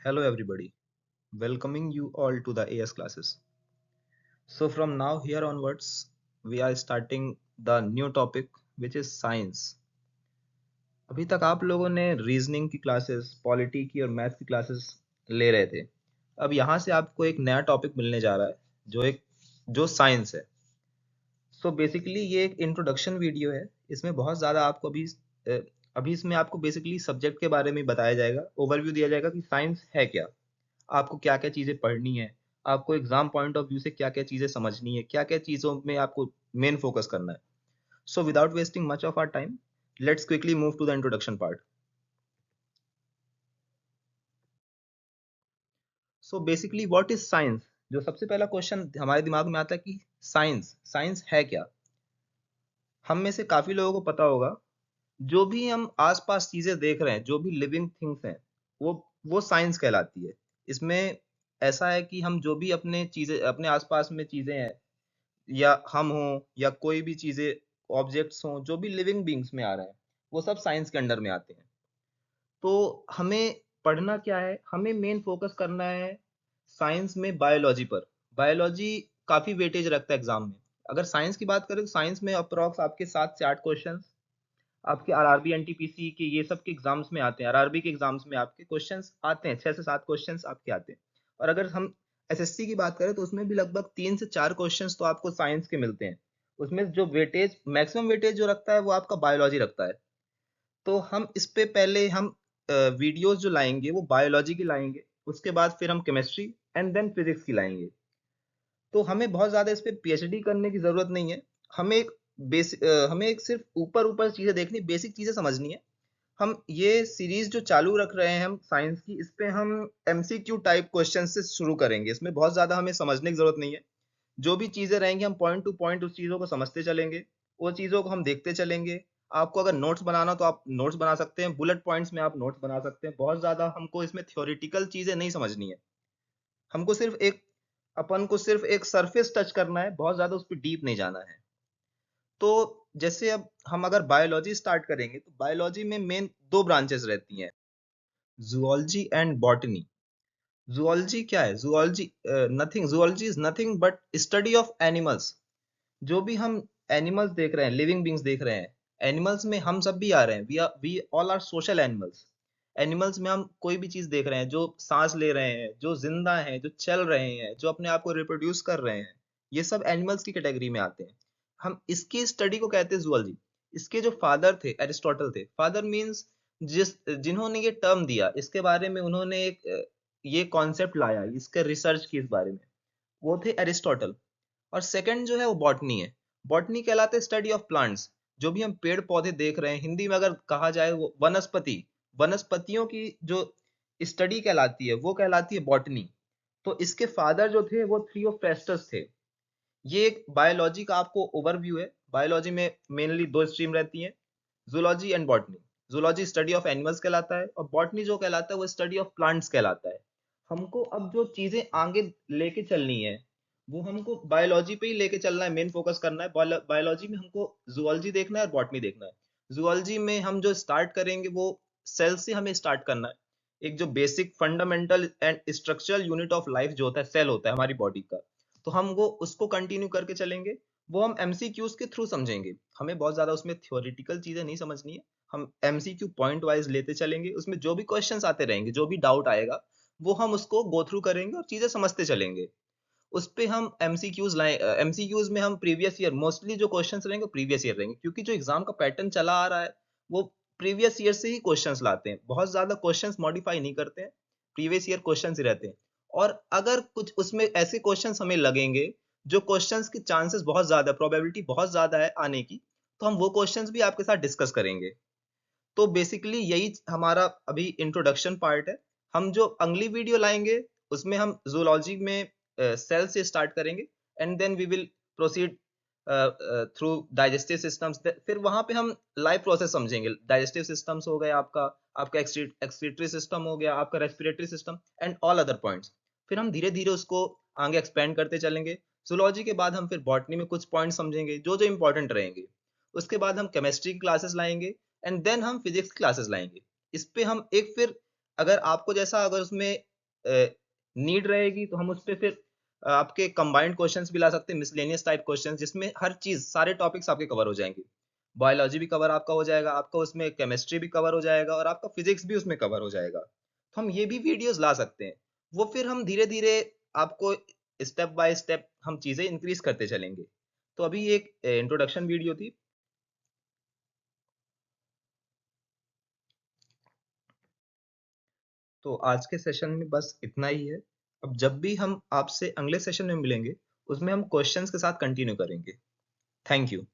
Hello everybody, welcoming you all to the AS classes. So from now here onwards, we are starting the new topic which is science. अभी तक आप लोगों ने reasoning की classes, polity की और math की क्लासेस ले रहे थे। अब यहाँ से आपको एक नया टॉपिक मिलने जा रहा है जो साइंस है। सो बेसिकली ये एक इंट्रोडक्शन वीडियो है। इसमें बहुत ज़्यादा आपको अभी इसमें आपको बेसिकली सब्जेक्ट के बारे में बताया जाएगा, ओवरव्यू दिया जाएगा कि साइंस है क्या, आपको क्या-क्या चीज़ें पढ़नी है, आपको एग्ज़ाम पॉइंट ऑफ व्यू से क्या-क्या चीज़ें समझनी है, क्या-क्या चीज़ों में आपको मेन फ़ोकस करना है। So without wasting much of our time, let's quickly move to the introduction part. So basically what is science? जो सबसे पहला क्वेश्चन हमारे दिमाग में आता है कि साइंस, साइंस है क्या? हम में से काफ़ी लोगों को पता होगा, जो भी हम आस-पास चीज़ें देख रहे हैं, जो भी लिविंग थिंग्स हैं, वो साइंस कहलाती है। इसमें ऐसा है कि हम जो भी अपने चीज़ें अपने आस-पास में चीज़ें हैं, या हम हों या कोई भी चीज़ें ऑब्जेक्ट्स हों जो भी लिविंग बीइंग्स में आ रहे हैं, वो सब साइंस के अंडर में आते हैं। तो हमें पढ़ना क्या है? हमें मेन फ़ोकस करना है साइंस में बायोलॉजी पर। बायोलॉजी काफ़ी वेटेज रखता है एग्ज़ाम में। अगर साइंस की बात करें तो साइंस में अप्रॉक्स आपके 7 से 8 क्वेश्चंस आपके आरआरबी, एनटीपीसी के ये सब के एग्ज़ाम्स में आते हैं। आरआरबी के एग्ज़ाम्स में आपके क्वेश्चंस आते हैं, 6 से 7 क्वेश्चंस आपके आते हैं। और अगर हम एसएससी की बात करें तो उसमें भी लगभग 3 से 4 क्वेश्चंस तो आपको साइंस के मिलते हैं। उसमें जो वेटेज मैक्सिमम वेटेज जो रखता है वो आपका बायोलॉजी रखता है। तो हम इस पे पहले हम वीडियोज़ जो लाएँगे वो बायोलॉजी की लाएँगे, उसके बाद फिर हम केमिस्ट्री एंड देन फिज़िक्स की लाएँगे। तो हमें बहुत ज़्यादा इस पे पीएचडी करने की ज़रूरत नहीं है। हमें एक सिर्फ़ ऊपर-ऊपर चीज़ें देखनी, बेसिक चीज़ें समझनी है। हम ये सीरीज़ जो चालू रख रहे हैं हम साइंस की, इस पे हम एमसीक्यू टाइप क्वेश्चन से शुरू करेंगे। इसमें बहुत ज़्यादा हमें समझने की ज़रूरत नहीं है। जो भी चीज़ें रहेंगी हम पॉइंट टू पॉइंट उस चीज़ों को समझते चलेंगे, वो चीज़ों को हम देखते चलेंगे। आपको अगर नोट्स बनाना हो तो आप नोट्स बना सकते हैं, बुलेट पॉइंट्स में आप नोट्स बना सकते हैं। बहुत ज़्यादा हमको इसमें थ्योरेटिकल चीज़ें नहीं समझनी है। हमको सिर्फ़ एक अपन को सिर्फ़ एक सरफेस टच करना है, बहुत ज़्यादा उस पे डीप नहीं जाना है। तो जैसे अब हम अगर बायोलॉजी स्टार्ट करेंगे, तो बायोलॉजी में मेन 2 ब्रांचेज़ रहती हैं, ज़ूलॉजी एंड बॉटनी। ज़ूलॉजी क्या है? Zoology is nothing but study of animals. जो भी हम एनिमल्स देख रहे हैं, लिविंग बीइंग्स देख रहे हैं, एनिमल्स में हम सब भी आ रहे हैं। We all are social animals. Animals में हम कोई भी चीज़ देख रहे हैं, जो साँस ले रहे हैं, जो ज़िंदा हैं, जो चल रहे हैं, जो अपने आप को रिप्रोड्यूस कर रहे हैं, ये सब एनिमल्स की कैटेगरी में आते हैं। हम इसकी स्टडी को कहते हैं ज़ूलॉजी। इसके जो फादर थे, एरिस्टोटल थे। फादर मीन्स जिन्होंने ये टर्म दिया, इसके बारे में उन्होंने ये कॉन्सेप्ट लाया, इसके रिसर्च की इस बारे में, वो थे एरिस्टोटल। और सेकंड जो है वो बॉटनी है। बॉटनी कहलाते हैं स्टडी ऑफ प्लांट्स। जो भी हम पेड़ पौधे देख रहे हैं, हिंदी में अगर कहा जाए वो वनस्पति, वनस्पतियों की जो स्टडी कहलाती है वो कहलाती है बॉटनी। तो इसके फादर जो थे वो थियोफ्रेस्टस थे। ये एक बायोलॉजी का आपको ओवरव्यू है। बायोलॉजी में मेनली 2 स्ट्रीम रहती हैं, zoology and botany. Zoology study of animals कहलाता है और बॉटनी जो कहलाता है वो स्टडी ऑफ प्लांट्स कहलाता है। हमको अब जो चीज़ें आगे लेके चलनी है, वो हमको बायोलॉजी पे ही लेके चलना है, मेन फोकस करना है। बायोलॉजी में हमको ज़ूलॉजी देखना है और बॉटनी देखना है। ज़ूलॉजी में हम जो स्टार्ट करेंगे वो सेल से हमें स्टार्ट करना है। एक जो basic fundamental and structural unit of life जो होता है, सेल होता है हमारी बॉडी का। तो हम वो उसको कंटिन्यू करके चलेंगे। वो हम एमसीक्यूज के थ्रू समझेंगे। हमें बहुत ज्यादा उसमें थ्योरेटिकल चीजें नहीं समझनी है। हम एमसीक्यू पॉइंट वाइज लेते चलेंगे, उसमें जो भी क्वेश्चंस आते रहेंगे, जो भी डाउट आएगा, वो हम उसको गो थ्रू करेंगे और चीजें समझते चलेंगे। उस पे हम एमसीक्यूज लाए, एमसीक्यूज में हम प्रीवियस ईयर मोस्टली जो क्वेश्चंस रहेंगे प्रीवियस ईयर रहेंगे, क्योंकि जो एग्जाम का पैटर्न चला आ रहा है वो प्रीवियस ईयर से ही क्वेश्चंस लाते हैं। बहुत ज्यादा क्वेश्चंस मॉडिफाई नहीं करते हैं, प्रीवियस ईयर क्वेश्चंस ही रहते हैं। और अगर कुछ उसमें ऐसे क्वेश्चंस हमें लगेंगे जो क्वेश्चंस की चांसेस बहुत ज्यादा, प्रोबेबिलिटी बहुत ज्यादा है आने की, तो हम वो क्वेश्चंस भी आपके साथ डिस्कस करेंगे। तो बेसिकली यही हमारा अभी इंट्रोडक्शन पार्ट है। हम जो अगली वीडियो लाएंगे उसमें हम जूलॉजी में सेल से स्टार्ट करेंगे and then we will proceed through digestive systems. फिर वहां पे हम लाइव प्रोसेस समझेंगे। डाइजेस्टिव सिस्टम्स हो गया आपका, आपका एक्सक्रीटरी सिस्टम हो गया, आपका respiratory system and all other points. फिर हम धीरे धीरे उसको आगे एक्सपेंड करते चलेंगे। जूलॉजी के बाद हम फिर बॉटनी में कुछ पॉइंट समझेंगे जो जो इंपॉर्टेंट रहेंगे। उसके बाद हम केमिस्ट्री की क्लासेस लाएंगे एंड देन हम फिजिक्स क्लासेस लाएंगे। इस पे हम एक फिर, अगर आपको जैसा अगर उसमें नीड रहेगी तो हम उस पे फिर आपके कंबाइंड क्वेश्चंस भी ला सकते हैं, मिसलेनियस टाइप क्वेश्चंस, जिसमें हर चीज सारे टॉपिक्स आपके कवर हो जाएंगे। बायोलॉजी भी कवर आपका हो जाएगा, आपका उसमें केमिस्ट्री भी कवर हो जाएगा और आपका फिजिक्स भी उसमें कवर हो जाएगा। तो हम ये भी वीडियोस ला सकते हैं। वो फिर हम धीरे धीरे आपको स्टेप बाय स्टेप हम चीजें इंक्रीज करते चलेंगे। तो अभी एक इंट्रोडक्शन वीडियो थी। तो आज के सेशन में बस इतना ही है। अब जब भी हम आपसे अगले सेशन में मिलेंगे, उसमें हम क्वेश्चंस के साथ कंटिन्यू करेंगे। Thank you.